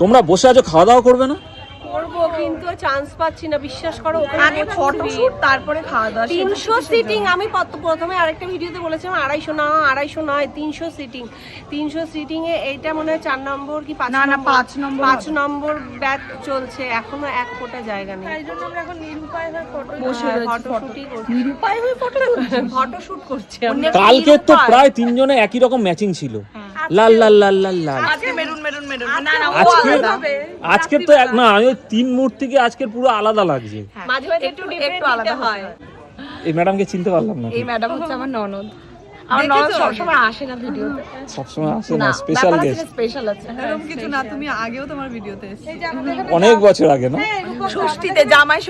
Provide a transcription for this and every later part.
তোমরা বসে আছো, খাওয়া দাওয়া করবে না? করবো কিন্তু চান্স পাচ্ছি না, বিশ্বাস করো। আগে ফটোশুট তারপরে খাওয়া দাওয়া। 300 সিটিং। আমি প্রথমে আরেকটা ভিডিওতে বলেছিলাম 250 নয় 300 সিটিং। 300 সিটিং এ এইটা মনে হয় 4 নম্বর কি 5 না, নম্বর 5 নম্বর ব্যাচ চলছে, এখনো এক ফোঁটা জায়গা নেই। তাই জন্য আমরা এখন নিরুপায় হয়ে ফটোশুটই করছি। নিরুপায় হয়ে ফটোশুট করছি। কালকে তো প্রায় তিনজনে একই রকম ম্যাচিং ছিল, লাল লাল লাল লাল লাল। আজকে মেরুন। না আজকে তো এক না, আমি 3 মুহূর্ত থেকে আজকের পুরো আলাদা লাগছে। মাঝে মাঝে একটু আলাদা হয়। এই ম্যাডামকে চিনতে পারলাম না। এই ম্যাডাম হচ্ছে আমার ননদ। আমার ননদ সবসময় আসে না ভিডিওতে, সবসময় আসে না, স্পেশাল গেস্ট। স্পেশাল আছে এরকম কিছু না, তুমি আগেও তোমার ভিডিওতে এসেছো। অনেক বছর আগে না? ষষ্ঠীতে জামাই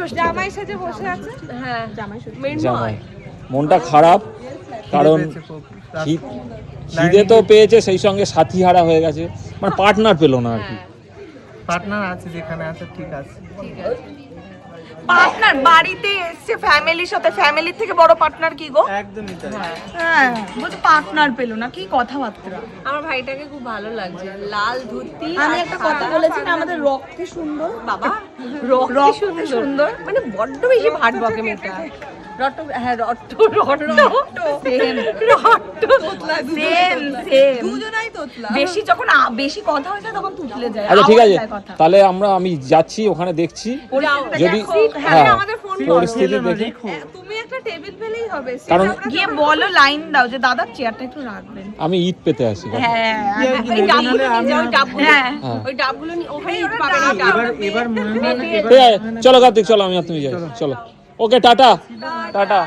সেজে বসে আছে। হ্যাঁ জামাই মনটা খারাপ, কারণ খিদে তো পেয়েছে, সেই সঙ্গে সাথী হারা হয়ে গেছে, মানে পার্টনার পেলো না আর কি। পার্টনার আছে, যেখানে আছে ঠিক আছে। পার্টনার বাড়িতে এসছে ফ্যামিলির সাথে, ফ্যামিলির থেকে বড় পার্টনার কি গো? একদমই তাই। হ্যাঁ বলতে পার্টনার পেলো না, কি কথাবার্তা। আমার ভাইটাকে খুব ভালো লাগছে, লাল ধুতি। আমি একটা কথা বলেছি না, আমাদের রক্তে সুন্দর। বাবা রক্তে সুন্দর মানে বড্ড বেশি ভাট বকে মেয়েটা। রট্ট, হ্যাঁ রট্ট দুজনাই তোতলা। বেশি যখন বেশি কথা হয়ে যায় তখন তুতলে যায়। আচ্ছা ঠিক আছে, আওয়াজ যায় কথা। তাহলে আমি যাচ্ছি ওখানে, দেখছি যদি হ্যাঁ, আমাদের ফোন পরিস্থিতি দেখি। তুমি একটা টেবিল পেলেই হবে। কারণ গিয়ে বলো, লাইন দাও যে দাদা চেয়ারটা একটু রাখবেন। আমি ঈদ পেতে আসি। হ্যাঁ ওই ডাবগুলো নিয়ে যাও, ডাবগুলো। হ্যাঁ। ওই ডাবগুলো নিয়ে ওখানে পাবেন এই ডাব। এবার মনে হয় চলো কার্তিক, চলো আমি আর তুমি যাই, চলো। ওকে, টাটা টাটা।